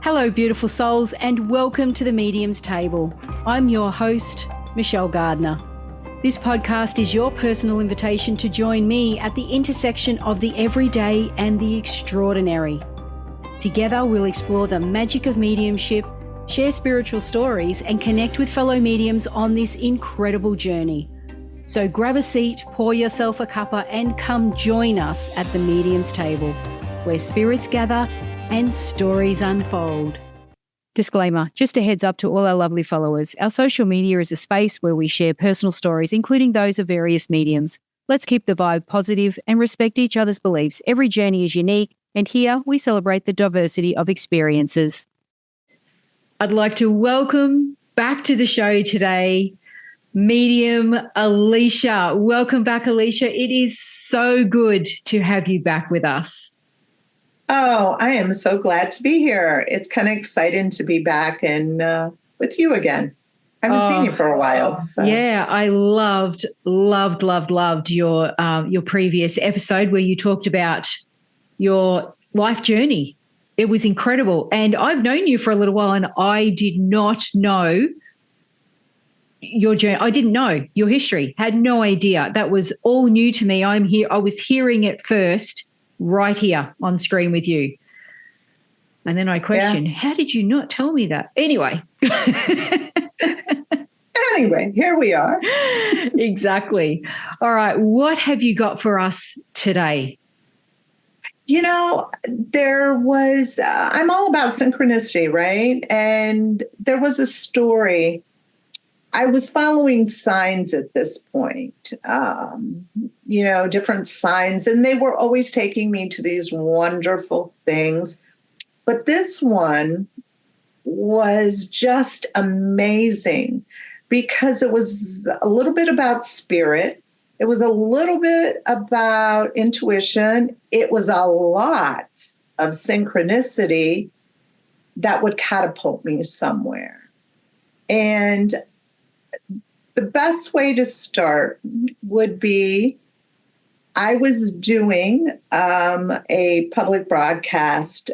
Hello, beautiful souls, and welcome to the Medium's Table. I'm your host, Michelle Gardner. This podcast is your personal invitation to join me at the intersection of the everyday and the extraordinary. Together, we'll explore the magic of mediumship, share spiritual stories, and connect with fellow mediums on this incredible journey. So grab a seat, pour yourself a cuppa, and come join us at the Medium's Table, where spirits gather and stories unfold. Disclaimer, just a heads up to all our lovely followers. Our social media is a space where we share personal stories, including those of various mediums. Let's keep the vibe positive and respect each other's beliefs. Every journey is unique, and here we celebrate the diversity of experiences. I'd like to welcome back to the show today, Medium Alicia. Welcome back, Alicia. It is so good to have you back with us. Oh, I am so glad to be here. It's kind of exciting to be back and with you again. I haven't seen you for a while. So. Yeah, I loved your previous episode where you talked about your life journey. It was incredible. And I've known you for a little while, and I did not know your journey. I didn't know your history. Had no idea. That was all new to me. I was hearing it first right here on screen with you. And then I questioned, How did you not tell me that? Anyway. Anyway, here we are. Exactly. All right. What have you got for us today? You know, there was, I'm all about synchronicity, right? And there was a story. I was following signs at this point, different signs, and they were always taking me to these wonderful things. But this one was just amazing because it was a little bit about spirit. It was a little bit about intuition. It was a lot of synchronicity that would catapult me somewhere. And the best way to start would be I was doing a public broadcast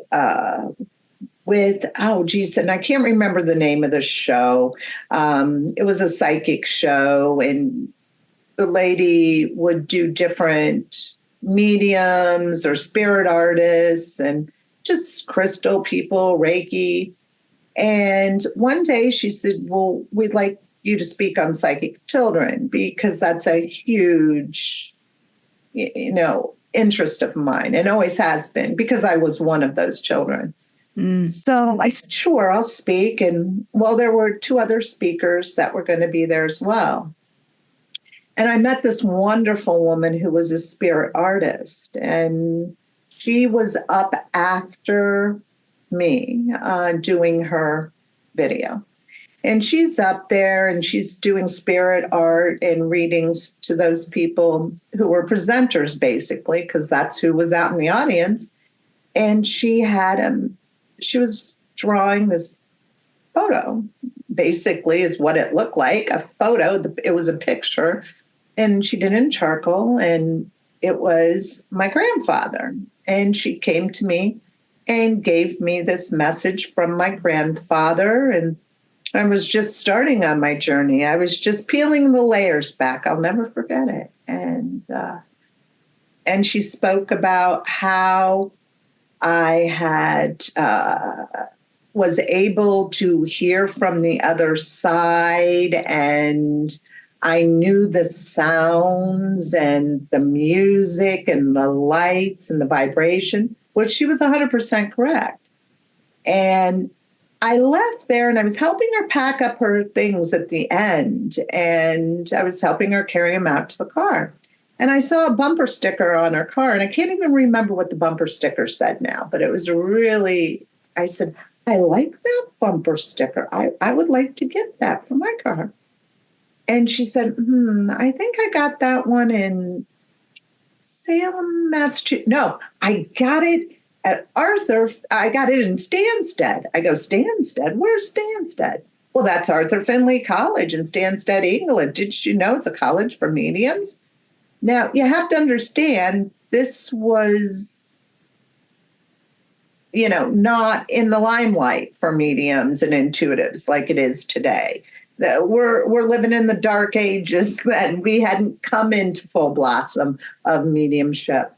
with, and I can't remember the name of the show. It was a psychic show, and the lady would do different mediums or spirit artists and just crystal people, Reiki. And one day she said, well, we'd like you to speak on psychic children because that's a huge, interest of mine and always has been because I was one of those children. So I said, sure, I'll speak. And there were two other speakers that were going to be there as well. And I met this wonderful woman who was a spirit artist, and she was up after me doing her video. And she's up there and she's doing spirit art and readings to those people who were presenters, basically, because that's who was out in the audience. And she was drawing this photo, basically, is what it looked like, a photo. It was a picture, and she did it in charcoal, and it was my grandfather. And she came to me and gave me this message from my grandfather, and I was just starting on my journey. I was just peeling the layers back. I'll never forget it. And she spoke about how I was able to hear from the other side, and I knew the sounds and the music and the lights and the vibration, which she was 100% correct. And I left there and I was helping her pack up her things at the end, and I was helping her carry them out to the car. And I saw a bumper sticker on her car, and I can't even remember what the bumper sticker said now, but it was I said, I like that bumper sticker. I would like to get that for my car. And she said, I think I got that one in Salem, Massachusetts. No, I got it at Arthur. I got it in Stansted. I go, Stansted? Where's Stansted? Well, that's Arthur Findlay College in Stansted, England. Did you know it's a college for mediums? Now, you have to understand, this was not in the limelight for mediums and intuitives like it is today. That we're living in the dark ages then. We hadn't come into full blossom of mediumship.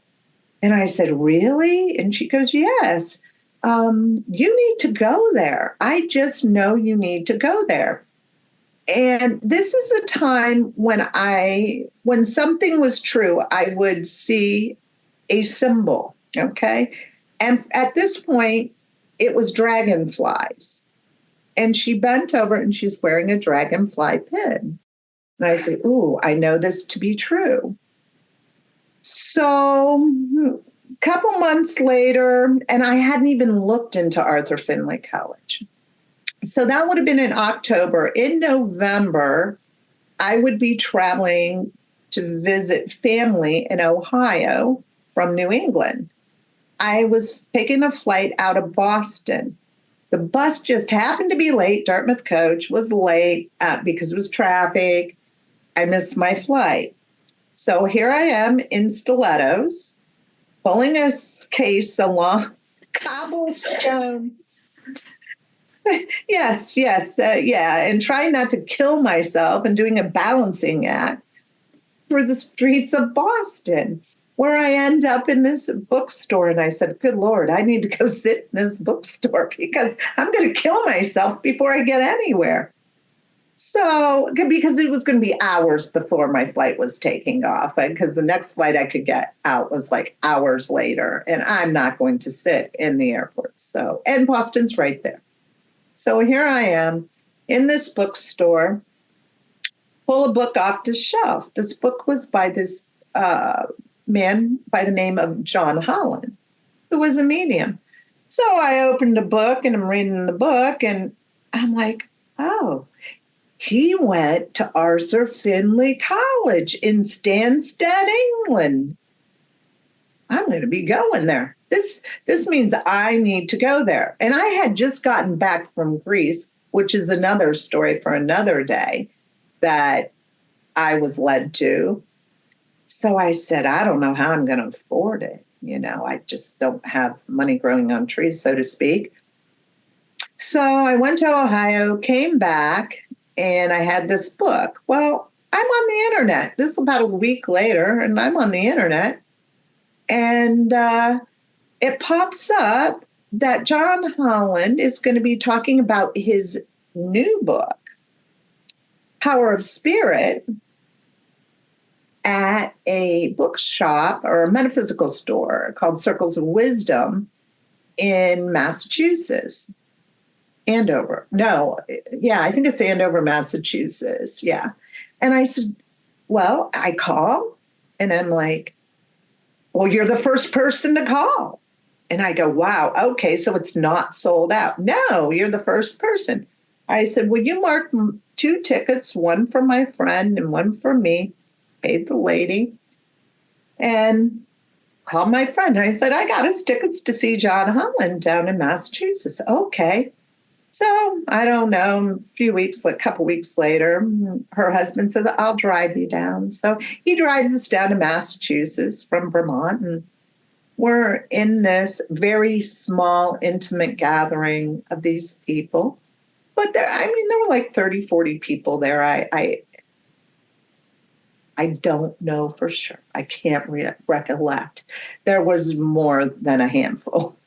And I said, really? And she goes, yes. You need to go there. I just know you need to go there. And this is a time when something was true, I would see a symbol. Okay. And at this point, it was dragonflies. And she bent over and she's wearing a dragonfly pin. And I said, ooh, I know this to be true. So a couple months later, and I hadn't even looked into Arthur Findlay College. So that would have been in October. In November, I would be traveling to visit family in Ohio from New England. I was taking a flight out of Boston. The bus just happened to be late. Dartmouth coach was late because it was traffic. I missed my flight. So here I am in stilettos, pulling a case along cobblestones. Yes, and trying not to kill myself and doing a balancing act through the streets of Boston, where I end up in this bookstore. And I said, good Lord, I need to go sit in this bookstore because I'm going to kill myself before I get anywhere. So, because it was going to be hours before my flight was taking off, because the next flight I could get out was like hours later, and I'm not going to sit in the airport. So, and Boston's right there. So here I am in this bookstore, pull a book off the shelf. This book was by this man by the name of John Holland, who was a medium. So I opened the book and I'm reading the book and I'm like, oh, he went to Arthur Findlay College in Stansted, England. I'm going to be going there. This means I need to go there. And I had just gotten back from Greece, which is another story for another day that I was led to. So I said, I don't know how I'm going to afford it. I just don't have money growing on trees, so to speak. So I went to Ohio, came back, and I had this book. Well, I'm on the internet. This is about a week later, and I'm on the internet. And it pops up that John Holland is going to be talking about his new book, Power of Spirit, at a bookshop or a metaphysical store called Circles of Wisdom in Massachusetts. Andover. No, yeah, I think it's Andover, Massachusetts. Yeah. And I said, well, I call and I'm like, well, you're the first person to call. And I go, wow, okay, so it's not sold out. No, you're the first person. I said, will you mark 2 tickets, one for my friend and one for me? Paid the lady and called my friend. I said, I got us tickets to see John Holland down in Massachusetts. Okay. So I don't know, a couple weeks later, her husband said, I'll drive you down. So he drives us down to Massachusetts from Vermont. And we're in this very small, intimate gathering of these people. But there were like 30, 40 people there. I don't know for sure. I can't recollect. There was more than a handful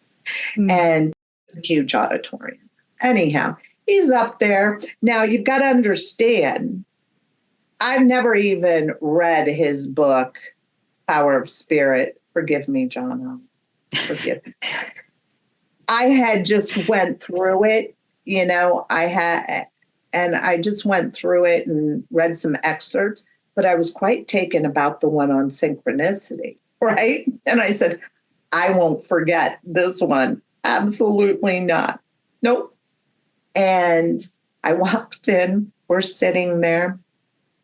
and a huge auditorium. Anyhow, he's up there. Now, you've got to understand, I've never even read his book, Power of Spirit. Forgive me, John. Forgive me. I had just went through it, I just went through it and read some excerpts, but I was quite taken about the one on synchronicity, right? And I said, I won't forget this one. Absolutely not. Nope. And I walked in, we're sitting there.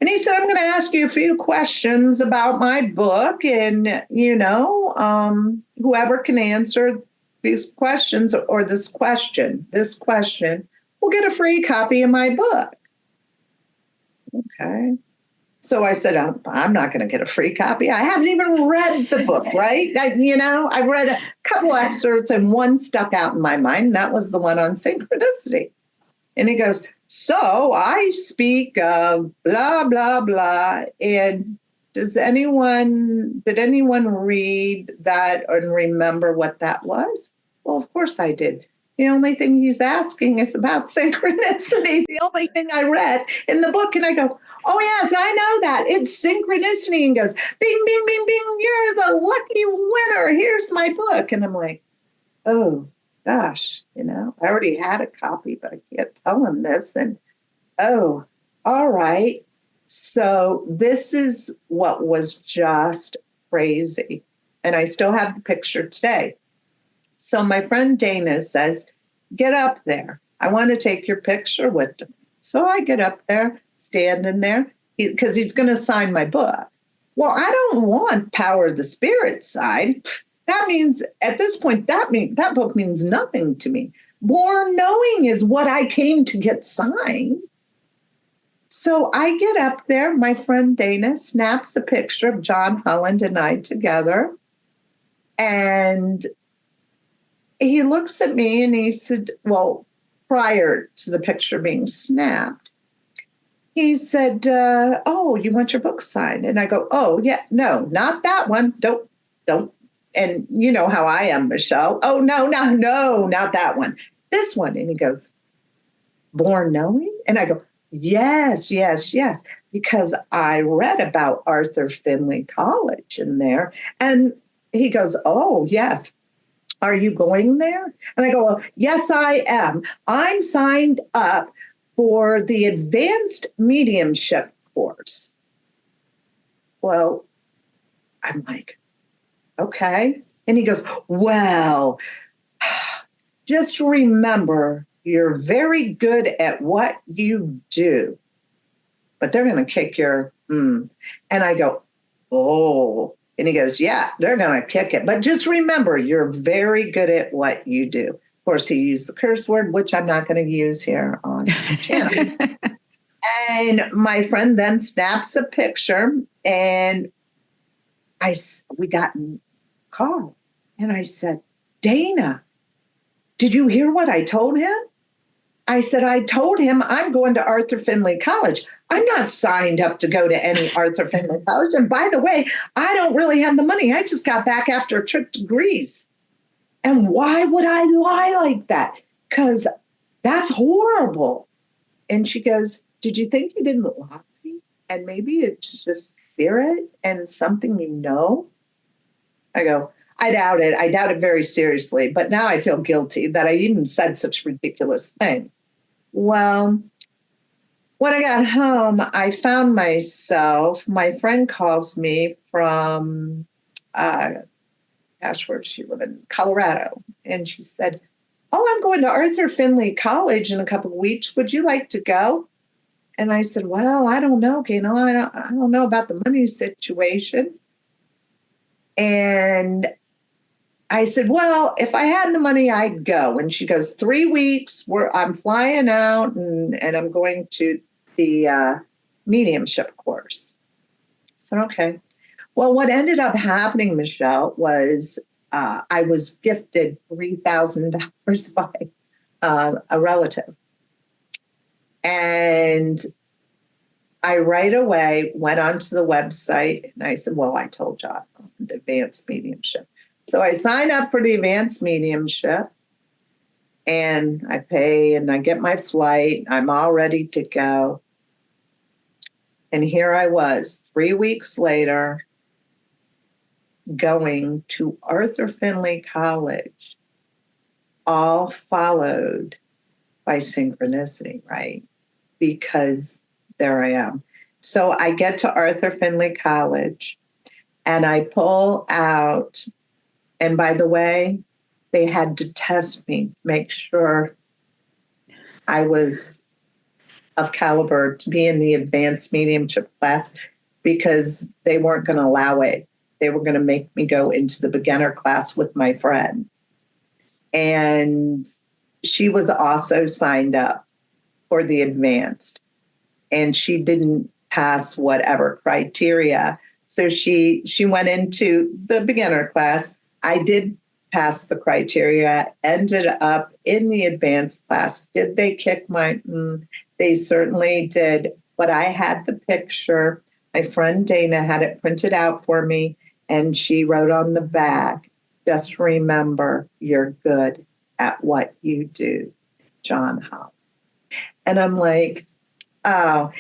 And he said, I'm going to ask you a few questions about my book. And, whoever can answer these questions or this question will get a free copy of my book. Okay. So I said, I'm not going to get a free copy. I haven't even read the book, right? I've read a couple excerpts and one stuck out in my mind. And that was the one on synchronicity. And he goes, so I speak of blah, blah, blah. And did anyone read that and remember what that was? Well, of course I did. The only thing he's asking is about synchronicity. The only thing I read in the book. And I go, oh, yes, I know that. It's synchronicity. And goes, bing, bing, bing, bing. You're the lucky winner. Here's my book. And I'm like, oh, gosh, I already had a copy, but I can't tell him this. And, oh, all right. So this is what was just crazy. And I still have the picture today. So my friend Dana says, get up there. I want to take your picture with him. So I get up there, standing there, because he's going to sign my book. Well, I don't want Power of the Spirit signed. That means, at this point, that book means nothing to me. Born Knowing is what I came to get signed. So I get up there. My friend Dana snaps a picture of John Holland and I together. And he looks at me and he said, well, prior to the picture being snapped, he said, oh, you want your book signed? And I go, oh, yeah, no, not that one. Don't. And you know how I am, Michelle. Oh, no, not that one. This one. And he goes, Born Knowing? And I go, yes. Because I read about Arthur Findlay College in there. And he goes, oh, yes. Are you going there? And I go, well, yes, I am. I'm signed up for the advanced mediumship course. Well, I'm like, okay. And he goes, well, just remember, you're very good at what you do, but they're going to kick your, And I go, oh. And he goes, yeah, they're going to kick it. But just remember, you're very good at what you do. Of course, he used the curse word, which I'm not going to use here on the channel. And my friend then snaps a picture, and we got in the car. And I said, Dana, did you hear what I told him? I said, I told him I'm going to Arthur Findlay College. I'm not signed up to go to any Arthur Findlay College. And by the way, I don't really have the money. I just got back after a trip to Greece. And why would I lie like that? Because that's horrible. And she goes, did you think you didn't lie? And maybe it's just spirit and something you know? I go, I doubt it. I doubt it very seriously. But now I feel guilty that I even said such a ridiculous thing. Well, when I got home, I found myself, my friend calls me from, where did she live in? Colorado. And she said, oh, I'm going to Arthur Findlay College in a couple of weeks. Would you like to go? And I said, well, I don't know, I don't know about the money situation. And I said, well, if I had the money, I'd go. And she goes, 3 weeks, I'm flying out and I'm going to the mediumship course. I said, okay. Well, what ended up happening, Michelle, was I was gifted $3,000 by a relative. And I right away went onto the website and I said, well, I told you the advanced mediumship. So I sign up for the advanced mediumship and I pay and I get my flight. I'm all ready to go. And here I was 3 weeks later going to Arthur Findlay College, all followed by synchronicity, right? Because there I am. So I get to Arthur Findlay College and I pull out. And by the way, they had to test me, make sure I was of caliber to be in the advanced mediumship class because they weren't going to allow it. They were going to make me go into the beginner class with my friend. And she was also signed up for the advanced. And she didn't pass whatever criteria. So she went into the beginner class. I did pass the criteria, ended up in the advanced class. Did they kick my? They certainly did. But I had the picture. My friend Dana had it printed out for me, and she wrote on the back, "Just remember, you're good at what you do, John Holland." And I'm like, oh,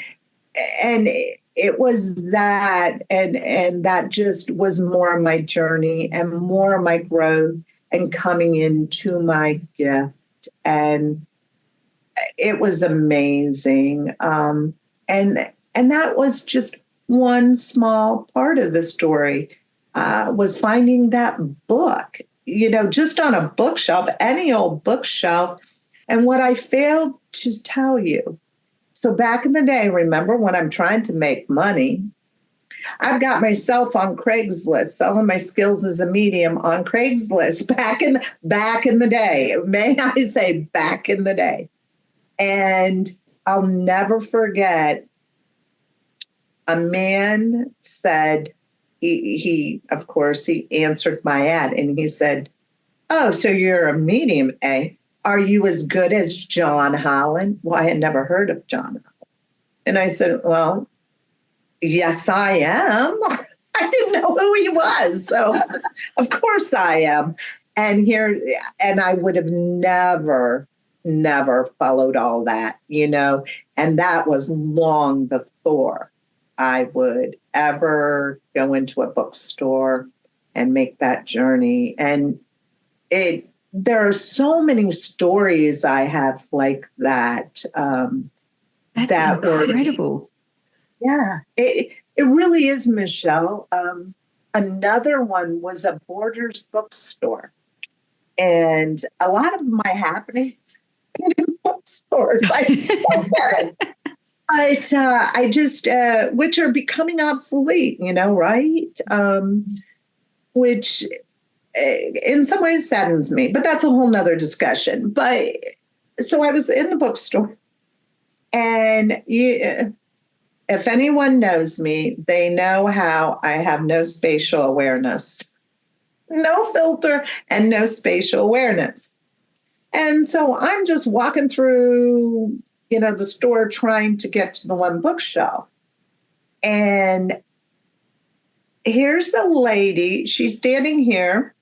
and it was that, and that just was more of my journey and more of my growth and coming into my gift. And it was amazing. And that was just one small part of the story, was finding that book, just on a bookshelf, any old bookshelf. And what I failed to tell you, so back in the day, remember when I'm trying to make money, I've got myself on Craigslist, selling my skills as a medium on Craigslist back in the day. May I say back in the day. And I'll never forget, a man said, he of course, he answered my ad and he said, "Oh, so you're a medium, eh? Are you as good as John Holland?" Well, I had never heard of John Holland. And I said, "Well, yes, I am." I didn't know who he was. So of course I am. And I would have never followed all that, and that was long before I would ever go into a bookstore and make that journey. And there are so many stories I have like that. That's incredible. It really is, Michelle. Another one was a Borders bookstore. And a lot of my happenings in bookstores, I don't get it. But I just, which are becoming obsolete, right? Which in some ways saddens me, but that's a whole nother discussion. But so I was in the bookstore, and if anyone knows me, they know how I have no spatial awareness, no filter and no spatial awareness. And so I'm just walking through, the store trying to get to the one bookshelf. And here's a lady, she's standing here,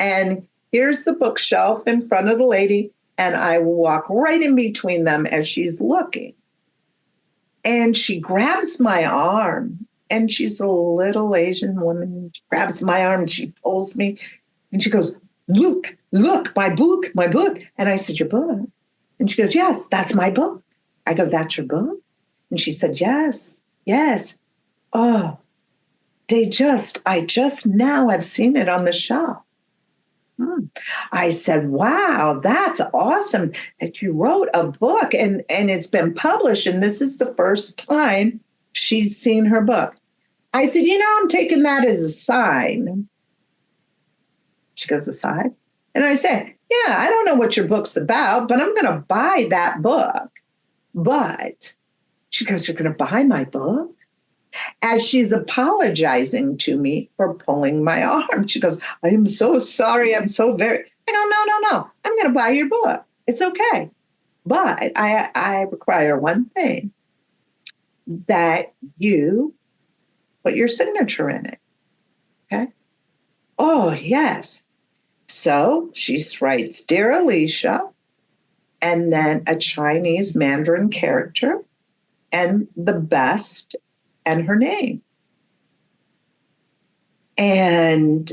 and here's the bookshelf in front of the lady, and I walk right in between them as she's looking. And she grabs my arm, and she's a little Asian woman. She grabs my arm, and she pulls me, and she goes, look, my book. And I said, "Your book?" And she goes, "Yes, that's my book." I go, "That's your book?" And she said, yes. Oh, I just now have seen it on the shelf. I said, "Wow, that's awesome that you wrote a book and it's been published, and this is the first time she's seen her book." I said, "I'm taking that as a sign." She goes, "A sign?" And I said, "Yeah, I don't know what your book's about, but I'm going to buy that book." But she goes, "You're going to buy my book?" As she's apologizing to me for pulling my arm. She goes, "I am so sorry. I'm so very..." I go, no. I'm going to buy your book. It's okay. But I require one thing, that you put your signature in it. Okay? Oh, yes. So she writes, "Dear Alicia," and then a Chinese Mandarin character, and the best, and her name. And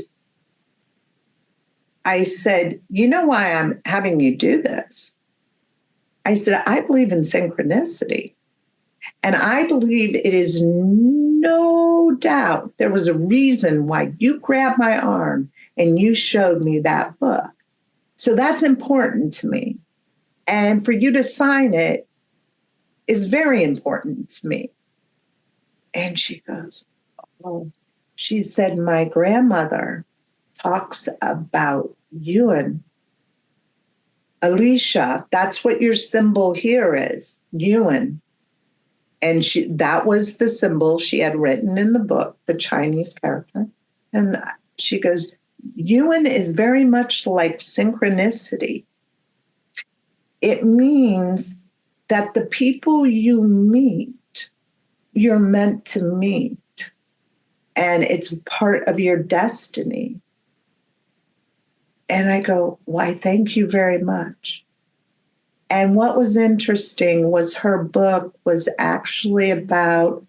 I said, "You know why I'm having you do this?" I said, "I believe in synchronicity. And I believe it is no doubt there was a reason why you grabbed my arm and you showed me that book. So that's important to me. And for you to sign it is very important to me." And she goes, "Oh," she said, "My grandmother talks about you and Alicia. That's what your symbol here is, Ewan." And that was the symbol she had written in the book, the Chinese character. And she goes, Yuan is very much like synchronicity. It means that the people you meet, you're meant to meet. And it's part of your destiny. And I go, why, thank you very much. And what was interesting was her book was actually about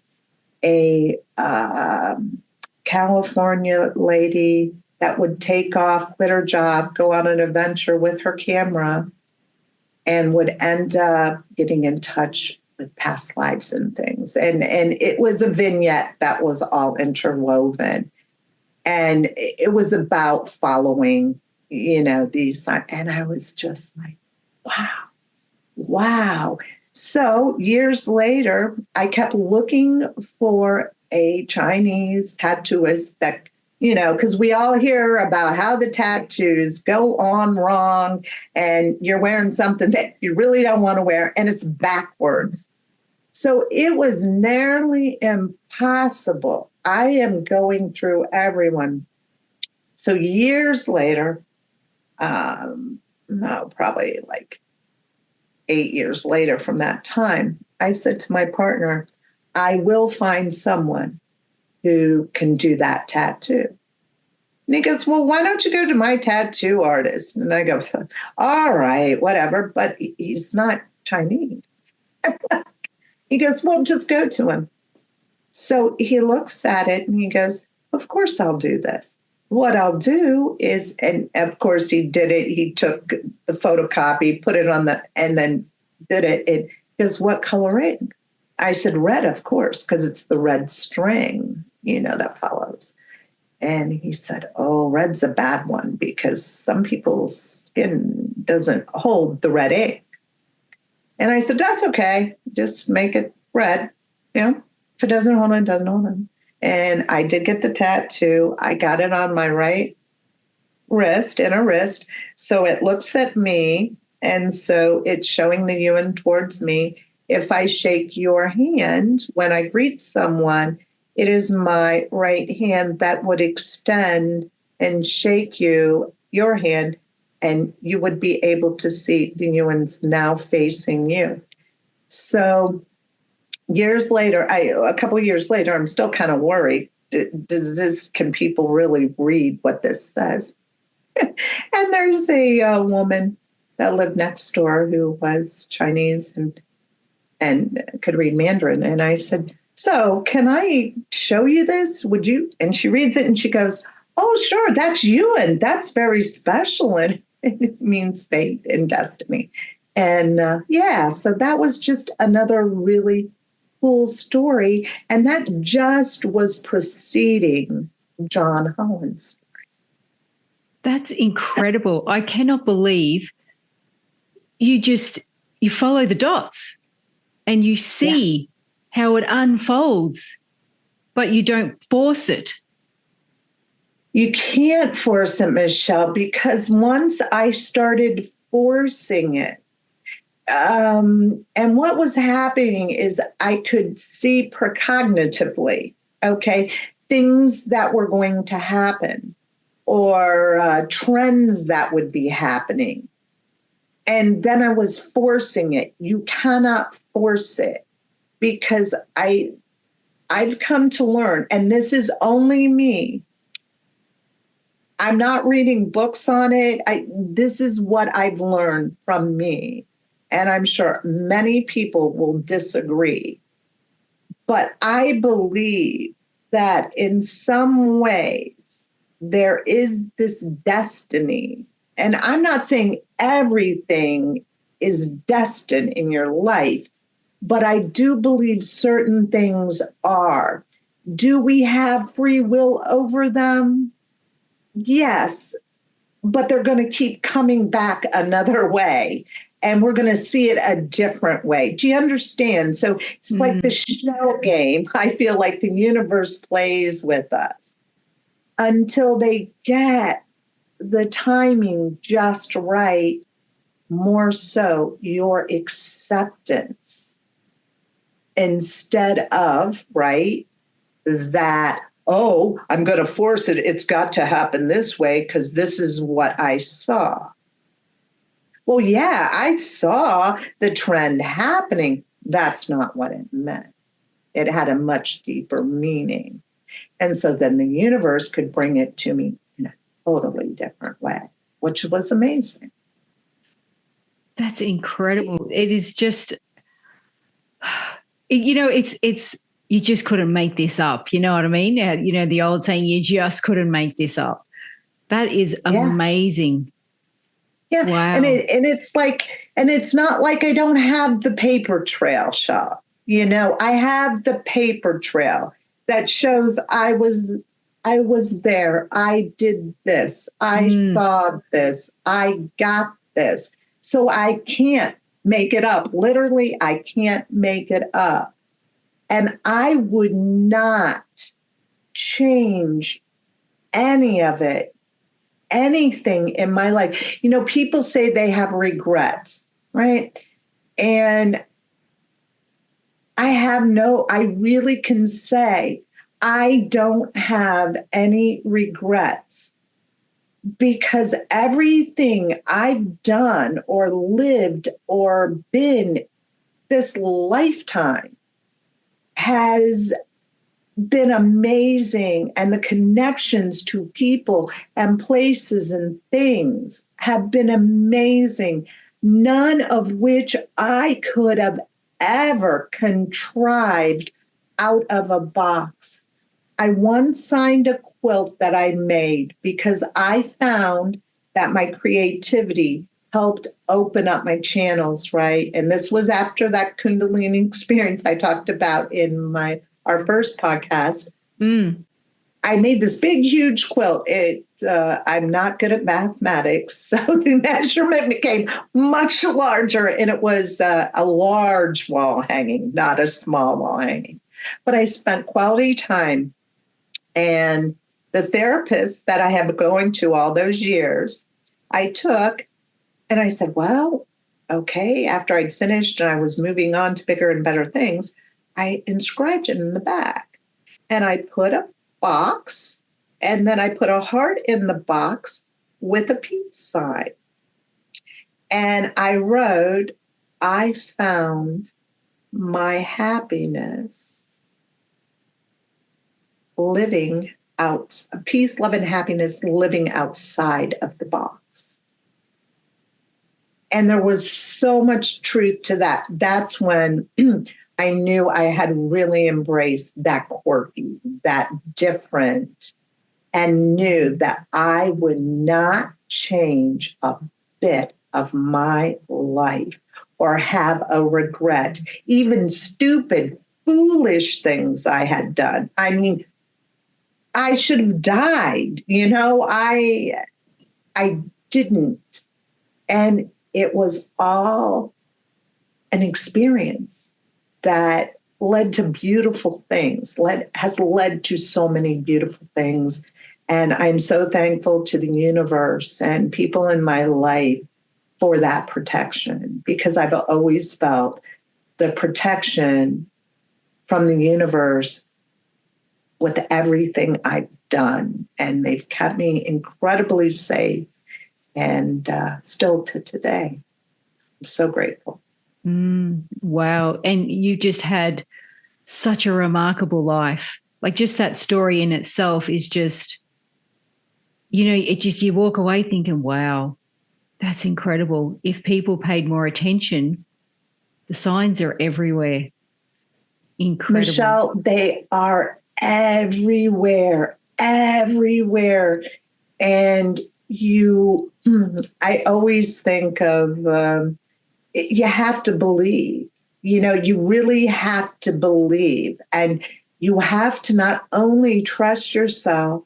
a California lady that would take off, quit her job, go on an adventure with her camera, and would end up getting in touch with past lives and things. And it was a vignette that was all interwoven. And it was about following, these signs. And I was just like, wow. So years later, I kept looking for a Chinese tattooist that, because we all hear about how the tattoos go on wrong and you're wearing something that you really don't want to wear and it's backwards. So it was nearly impossible. I am going through everyone. So years later, probably like 8 years later from that time, I said to my partner, I will find someone who can do that tattoo. And he goes, well, why don't you go to my tattoo artist? And I go, all right, whatever. But he's not Chinese. He goes, well, just go to him. So he looks at it and he goes, of course I'll do this. What I'll do is, and of course he did it. He took the photocopy, put it on and then did it. It goes, what color ink? I said, red, of course, because it's the red string, that follows. And he said, oh, red's a bad one because some people's skin doesn't hold the red ink. And I said, that's okay. Just make it red. If it doesn't hold it, it doesn't hold it. And I did get the tattoo. I got it on my right wrist, inner wrist. So it looks at me. And so it's showing the Yuan towards me. If I shake your hand when I greet someone, it is my right hand that would extend and shake your hand, and you would be able to see the Yuan's now facing you. So years later, a couple of years later, I'm still kind of worried. Can people really read what this says? And there's a woman that lived next door who was Chinese and could read Mandarin. And I said, so can I show you this? Would you? And she reads it and she goes, oh, sure, that's Yuan. That's very special. And it means fate and destiny. And so that was just another really cool story. And that just was preceding John Holland's story. That's incredible. I cannot believe you follow the dots and you see how it unfolds, but you don't force it. You can't force it, Michelle, because once I started forcing it, and what was happening is I could see precognitively, things that were going to happen or trends that would be happening. And then I was forcing it. You cannot force it because I've come to learn, and this is only me. I'm not reading books on it. This is what I've learned from me. And I'm sure many people will disagree. But I believe that in some ways there is this destiny. And I'm not saying everything is destined in your life, but I do believe certain things are. Do we have free will over them? Yes, but they're going to keep coming back another way. And we're going to see it a different way. Do you understand? So it's like the shell game. I feel like the universe plays with us until they get the timing just right, more so your acceptance. instead of, right, that, oh, I'm going to force it. It's got to happen this way because this is what I saw. Well, yeah, I saw the trend happening. That's not what it meant. It had a much deeper meaning. And so then the universe could bring it to me in a totally different way, which was amazing. That's incredible. It is just, it's, you just couldn't make this up. You know what I mean? The old saying, you just couldn't make this up. That is amazing. Yeah. Wow. And it's not like I don't have the paper trail, Shaw. I have the paper trail that shows I was there. I did this. I saw this. I got this. So I can't make it up. Literally, I can't make it up. And I would not change any of it. Anything in my life. People say they have regrets, right? And I really can say I don't have any regrets because everything I've done or lived or been this lifetime has been amazing, and the connections to people and places and things have been amazing, none of which I could have ever contrived out of a box. I once signed a quilt that I made because I found that my creativity helped open up my channels, right? And this was after that Kundalini experience I talked about in our first podcast. I made this big, huge quilt. I'm not good at mathematics, so the measurement became much larger, and it was a large wall hanging, not a small wall hanging. But I spent quality time, and the therapist that I have been going to all those years, I took, and I said, well, okay, after I'd finished and I was moving on to bigger and better things, I inscribed it in the back, and I put a box, and then I put a heart in the box with a peace sign. And I wrote, I found my happiness living out, peace, love, and happiness living outside of the box. And there was so much truth to that. That's when I knew I had really embraced that quirky, that different, and knew that I would not change a bit of my life or have a regret, even stupid, foolish things I had done. I mean, I should have died, I didn't. And it was all an experience that led to beautiful things, has led to so many beautiful things. And I'm so thankful to the universe and people in my life for that protection, because I've always felt the protection from the universe with everything I've done. And they've kept me incredibly safe, and still to today. I'm so grateful. Wow. And you just had such a remarkable life. Like, just that story in itself is just, you walk away thinking, wow, that's incredible. If people paid more attention, the signs are everywhere. Incredible. Michelle, they are everywhere. And I always think of, you have to believe, you really have to believe, and you have to not only trust yourself,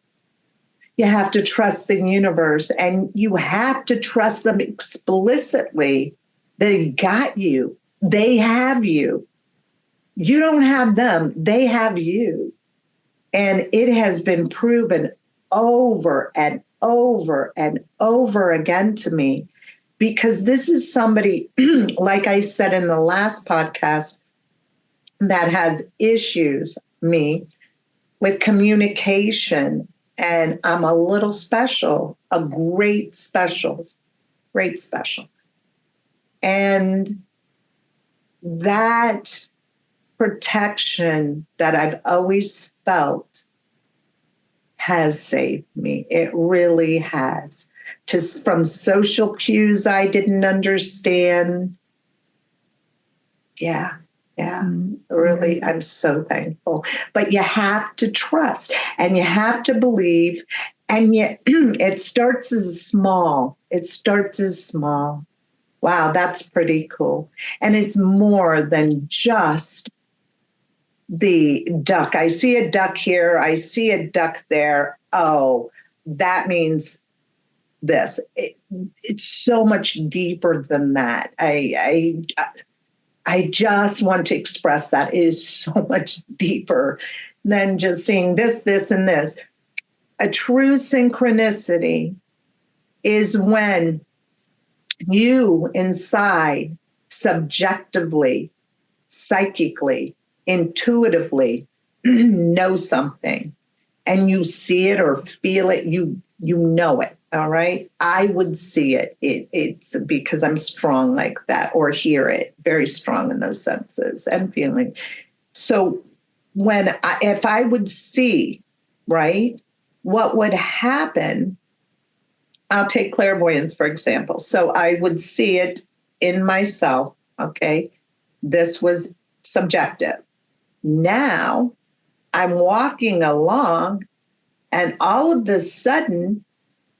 you have to trust the universe, and you have to trust them explicitly. They got you. They have you. You don't have them. They have you. And it has been proven over and over and over again to me, because this is somebody, like I said in the last podcast, that has issues, me, with communication. And I'm a little special, a great special. And that protection that I've always felt has saved me. It really has. From social cues I didn't understand. Yeah. Really, I'm so thankful. But you have to trust and you have to believe. And yet it starts as small. Wow, that's pretty cool. And it's more than just the duck. I see a duck here. I see a duck there. Oh, that means this. It's so much deeper than that. I just want to express that it is so much deeper than just seeing this, and this. A true synchronicity is when you inside, subjectively, psychically, intuitively know something and you see it or feel it, you know it. All right. I would see it. It's because I'm strong like that, or hear it, very strong in those senses and feeling. So if I would see, right, what would happen, I'll take clairvoyance, for example. So I would see it in myself. Okay. This was subjective. Now I'm walking along and all of a sudden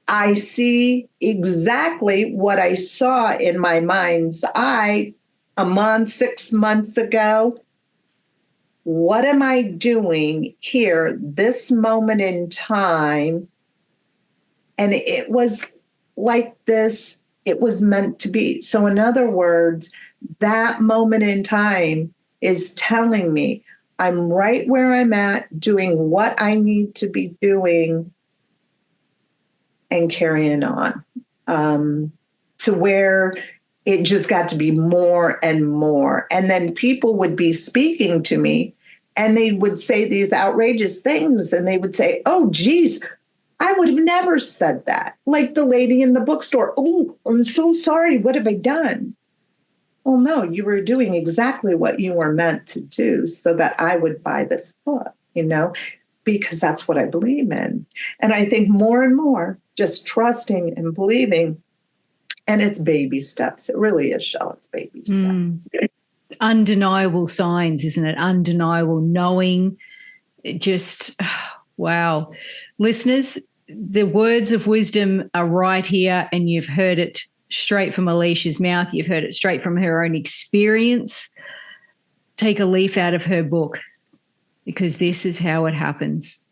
I see exactly what I saw in my mind's eye 6 months ago. What am I doing here, this moment in time? And it was like this, it was meant to be. So in other words, that moment in time is telling me I'm right where I'm at, doing what I need to be doing and carrying on to where it just got to be more and more. And then people would be speaking to me and they would say these outrageous things and they would say, oh, geez, I would have never said that. Like the lady in the bookstore. Oh, I'm so sorry. What have I done? Well, no, you were doing exactly what you were meant to do so that I would buy this book, because that's what I believe in. And I think more and more, just trusting and believing, and it's baby steps. It really is, Shell. It's baby steps. Undeniable signs, isn't it? Undeniable knowing. Wow. Listeners, the words of wisdom are right here, and you've heard it straight from Alicia's mouth. You've heard it straight from her own experience. Take a leaf out of her book, because this is how it happens.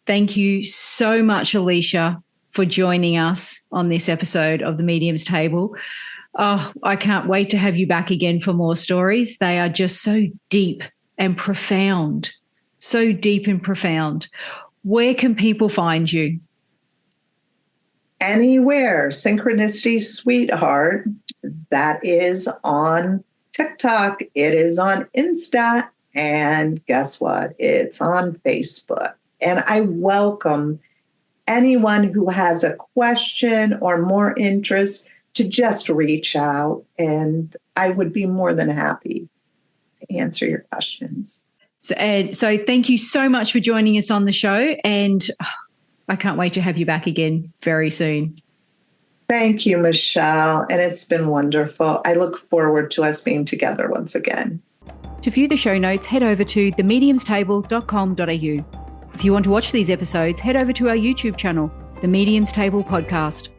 Thank you so much, Alicia, for joining us on this episode of the Medium's Table. Oh, I can't wait to have you back again for more stories. They are just so deep and profound, so deep and profound. Where can people find you? Anywhere. Synchronicity Sweetheart. That is on TikTok. It is on Insta. And guess what? It's on Facebook. And I welcome anyone who has a question or more interest to just reach out. And I would be more than happy to answer your questions. So thank you so much for joining us on the show. And I can't wait to have you back again very soon. Thank you, Michelle. And it's been wonderful. I look forward to us being together once again. To view the show notes, head over to themediumstable.com.au. If you want to watch these episodes, head over to our YouTube channel, The Medium's Table Podcast.